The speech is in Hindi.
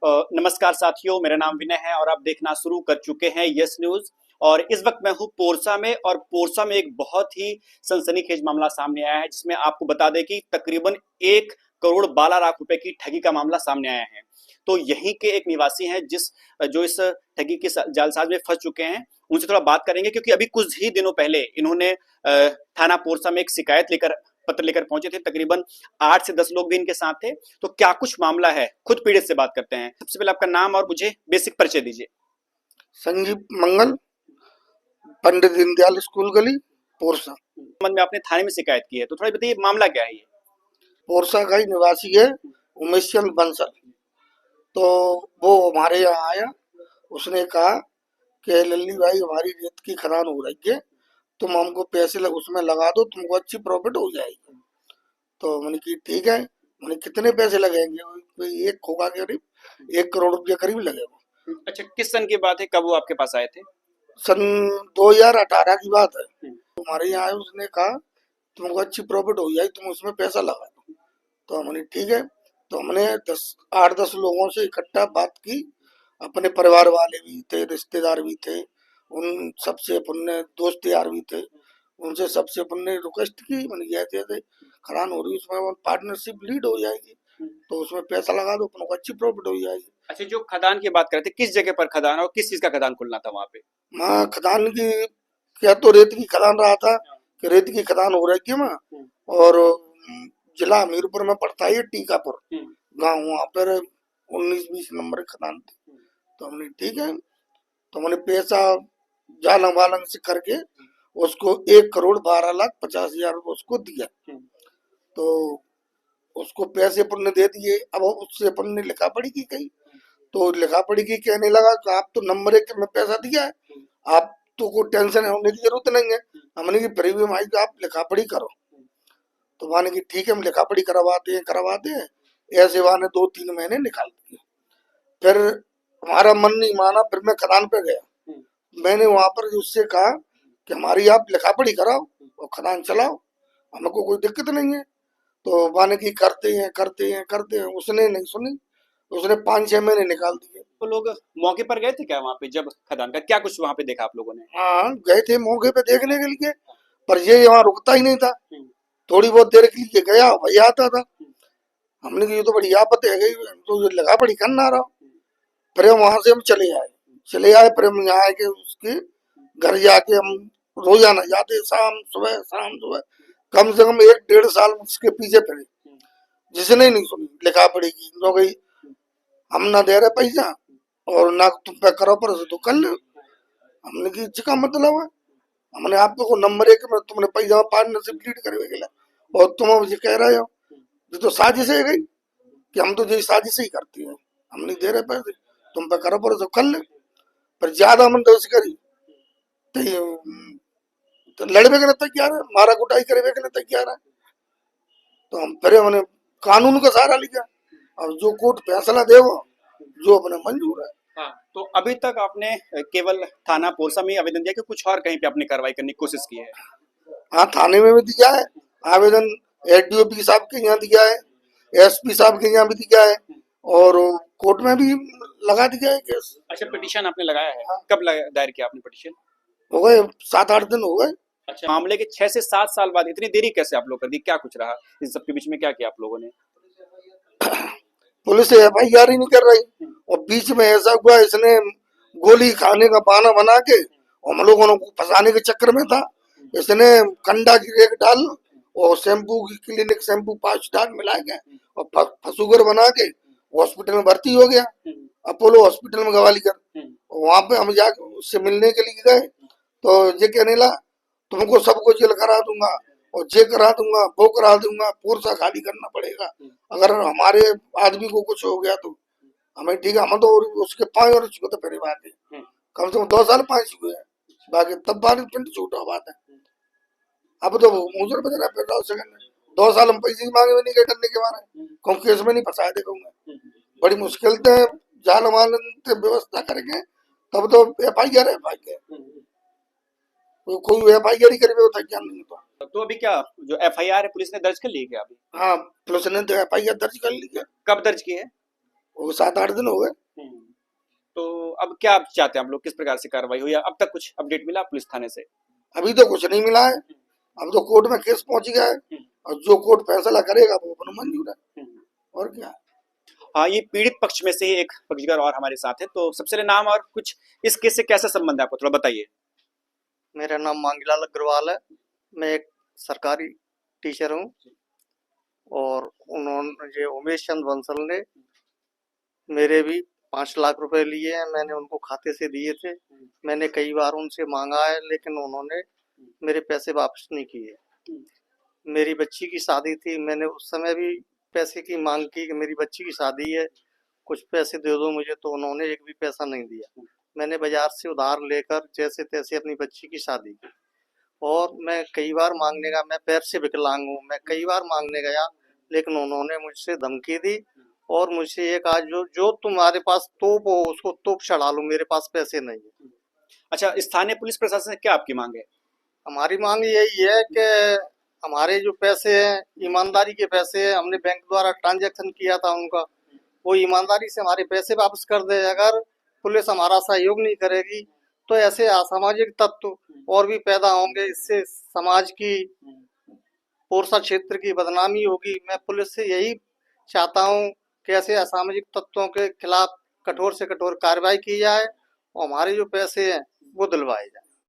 नमस्कार साथियों, मेरा नाम विनय है और आप देखना शुरू कर चुके हैं यस न्यूज। और इस वक्त मैं हूं पोरसा में, और पोरसा में एक बहुत ही सनसनीखेज मामला सामने आया है, जिसमें आपको बता दें कि तकरीबन 1 करोड़ 12 लाख रुपए की ठगी का मामला सामने आया है। तो यहीं के एक निवासी हैं जो इस ठगी के जालसाज में फंस चुके हैं। उनसे थोड़ा बात करेंगे, क्योंकि अभी कुछ ही दिनों पहले इन्होंने थाना पोरसा में एक शिकायत लेकर पत्र लेकर पहुंचे थे। तकरीबन 8 से 10 लोग भी इनके साथ थे। तो क्या कुछ मामला है, खुद पीड़ित से बात करते हैं। सबसे पहले आपका नाम और मुझे बेसिक परिचय दीजिए। संजीव मंगल, पंडित दीनदयाल स्कूल गली, पोरसा। संबंध में आपने थाने में शिकायत की है, तो थोड़ा बताइए मामला क्या है ये। पोरसा का ही निवासी है उमेश चंद बंसल। तो वो हमारे यहाँ आया, उसने कहा कि लल्ली भाई हमारी रेत की खदान हो रही है, तुम हमको पैसे उसमें लगा दो, तुमको अच्छी प्रॉफिट हो जाएगी। तो मैंने की ठीक है। मैंने कितने पैसे लगेंगे? कोई एक होगा करीब 1 करोड़ रुपया करीब लगेगा। अच्छा, किस सन की बात है, कब वो आपके पास आए थे? सन 2018 की बात है। हमारे यहाँ आया, उसने कहा तुमको अच्छी प्रॉफिट हो जाएगी, तुम उसमें पैसा लगा दो। तो हमने ठीक है। तो हमने 8-10 लोगों से इकट्ठा बात की, अपने परिवार वाले भी थे, रिश्तेदार भी थे, उन सबसे अपन ने दोस्त यार भी थे, उनसे सबसे अपन ने रिक्वेस्ट की। मैंने कहा ऐसे खरान हो रही, उसमें पार्टनरशिप लीड हो जाएगी, तो उसमें पैसा लगा दो, अपन को अच्छी प्रॉफिट हो जाएगी। अच्छा, जो खदान की बात कर रहे थे, किस जगह पर खदान और किस चीज का खदान खुलना था वहां पे? वहाँ खदान की क्या, तो रेत की खदान रहा था कि रेत की खदान हो रही है वहाँ। और जिला हमीरपुर में पड़ता है टीकापुर गांव, वहाँ पर 19-20 नंबर खदान थी। तो हमने ठीक है। तो हमने पैसा जालंग वालंग से करके उसको 1 करोड़ 12 लाख 50 हजार उसको दिया। तो उसको पैसे अपन ने दे दिए। अब उससे अपन ने लिखा पढ़ी की कही, तो लिखा पढ़ी की कहने लगा कि आप तो नंबर 1 में पैसा दिया है, आप तो कोई टेंशन होने की जरूरत नहीं है। हमने की प्रीमियम आई, आप लिखा पढ़ी करो। तो माने की ठीक है, हम लिखा पढ़ी करवाते हैं। ऐसे वाने 2-3 महीने निकाल दिए। फिर हमारा मन नहीं माना, फिर मैं खदान पे गया। मैंने वहां पर उससे कहा कि हमारी आप लिखा पढ़ी कराओ और खदान चलाओ, हमको कोई दिक्कत नहीं है। तो माने की करते हैं, उसने नहीं सुनी। उसने 5-6 महीने निकाल दिए। तो लोग मौके पर गए थे क्या वहां पे, जब खदान का क्या कुछ वहां पे देखा आप लोगों ने? हाँ, गए थे मौके पे देखने के लिए, पर ये यहाँ रुकता ही नहीं था। थोड़ी बहुत देर के लिए गया, भैया आता था। हमने कहा ये तो बड़ी आफत है गई, तो ये लगा पड़ी करना रहा। फिर वहां से हम चले आए। फिर हम यहाँ आके उसके घर जाके हम रोजाना जाते, शाम सुबह कम से कम 1-1.5 साल उसके पीछे फिरे, जिसने नहीं सुनी लिखा पड़ी की। तो गई हम ना दे रहे पैसा और ना तुम पे करो, पर तो कर लो। हमने की इसका मतलब है, हमने आपको नंबर 1 में तुमने पैसा पार्टनरशिप लीड करवे, और तुम अब ये कह रहे हो ये तो साजिश है गई कि हम तो ये साजिश ही करती है, हम नहीं दे रहे पैसे, तुम पे करो, पर तो कर ले। पर ज्यादा मन दोष करी तो तो लड़वे के तैयार है, मारा कुटाई करे के तैयार है। तो हम फिर हमने कानून का सहारा लिया। अब जो कोर्ट फैसला दे वो जो अपने मंजूर है। हाँ, तो अभी तक आपने केवल थाना पोरसा में ही आवेदन दिया कि कुछ और कहीं पे आपने कार्रवाई करने की कोशिश की है? हाँ, थाने में भी दिया है आवेदन, एसडीओपी साहब के यहाँ दिया है, एसपी साहब के यहाँ भी दिया है, और कोर्ट में भी लगा दिया है केस। अच्छा, पिटीशन आपने लगाया है? कब दायर किया आपने पिटीशन? हो गए 7-8 दिन हो गए। अच्छा, मामले के 6 से 7 साल बाद इतनी देरी कैसे आप लोग कर दी, क्या कुछ रहा इस सब के बीच में, क्या किया आप लोगों ने? पुलिस एफआईआर ही नहीं कर रही, और बीच में ऐसा हुआ इसने गोली खाने का बहाना बना के हम लोगों को फंसाने के चक्कर में था। इसने कंडा की रेक डाल और शैम्पू की क्लिनिक शैम्पू 5 स्टार मिला के और फसूगर बना के हॉस्पिटल में भर्ती हो गया, अपोलो हॉस्पिटल में गवालीकर। वहां पे हम जाके उससे मिलने के लिए गए, तो ये कहने लगा तुमको सबको जेल करा दूंगा और ये करा दूंगा वो करा दूंगा, पोरसा खाली करना पड़ेगा अगर हमारे आदमी को कुछ हो गया तो। हमें ठीक है, हम तो उसके 5 और चुके तो पहली बात है, कम से कम 2 साल 5 हुए हैं, बाकी तब बार पिंड छूटा बात है। अब तो मुझे पता है, 2 साल हम पैसे मांगे हुए नहीं गए करने के बारे में, कौन केस में नहीं फंसाए देखूंगा। बड़ी मुश्किल से जाल माल व्यवस्था करेंगे तब तो एफआईआर कोई एफआईआर ही करे होता क्या नहीं होता। तो अभी क्या जो एफआईआर है पुलिस ने दर्ज कर ली है क्या अभी? हाँ, पुलिस ने तो एफआईआर दर्ज कर ली है। कब दर्ज की है? वो 7-8 दिन हो गए। तो अब क्या आप चाहते हैं, हम लोग किस प्रकार से कार्रवाई हुई, अब तक कुछ अपडेट मिला पुलिस थाने से? अभी तो कुछ नहीं मिला है, अब तो कोर्ट में केस पहुंच गया है और जो कोर्ट फैसला करेगा वो अपना मंजूर है, और क्या। हाँ, ये पीड़ित पक्ष में से ही एक पक्षकार और हमारे साथ है, तो सबसे पहले नाम और कुछ इस केस से कैसा संबंध है आपको, थोड़ा बताइए। मेरा नाम मांगीलाल अग्रवाल है, मैं एक सरकारी टीचर हूँ और उन्होंने उमेश चंद बंसल ने मेरे भी 5 लाख रुपए लिए हैं, मैंने उनको खाते से दिए थे। मैंने कई बार उनसे मांगा है लेकिन उन्होंने मेरे पैसे वापस नहीं किए। मेरी बच्ची की शादी थी, मैंने उस समय भी पैसे की मांग की कि मेरी बच्ची की शादी है, कुछ पैसे दे दो मुझे, तो उन्होंने एक भी पैसा नहीं दिया। मैंने बाजार से उधार लेकर जैसे तैसे अपनी बच्ची की शादी की और मैं कई बार मांगने गया, मैं पैर से विकलांग हूँ, मैं कई बार मांगने गया लेकिन उन्होंने मुझसे धमकी दी और मुझसे ये कहा जो जो तुम्हारे पास तोप हो उसको तोप चढ़ा लो, मेरे पास पैसे नहीं है। अच्छा, स्थानीय पुलिस प्रशासन से क्या आपकी मांग है? हमारी मांग यही है कि हमारे जो पैसे हैं ईमानदारी के पैसे हैं, हमने बैंक द्वारा ट्रांजैक्शन किया था उनका, वो ईमानदारी से हमारे पैसे वापस कर दे। अगर पुलिस हमारा सहयोग नहीं करेगी तो ऐसे असामाजिक तत्व और भी पैदा होंगे, इससे समाज की पोरसा क्षेत्र की बदनामी होगी। मैं पुलिस से यही चाहता हूँ कि ऐसे असामाजिक तत्वों के खिलाफ कठोर से कठोर कार्रवाई की जाए और हमारे जो पैसे हैं वो दिलवाए जाए।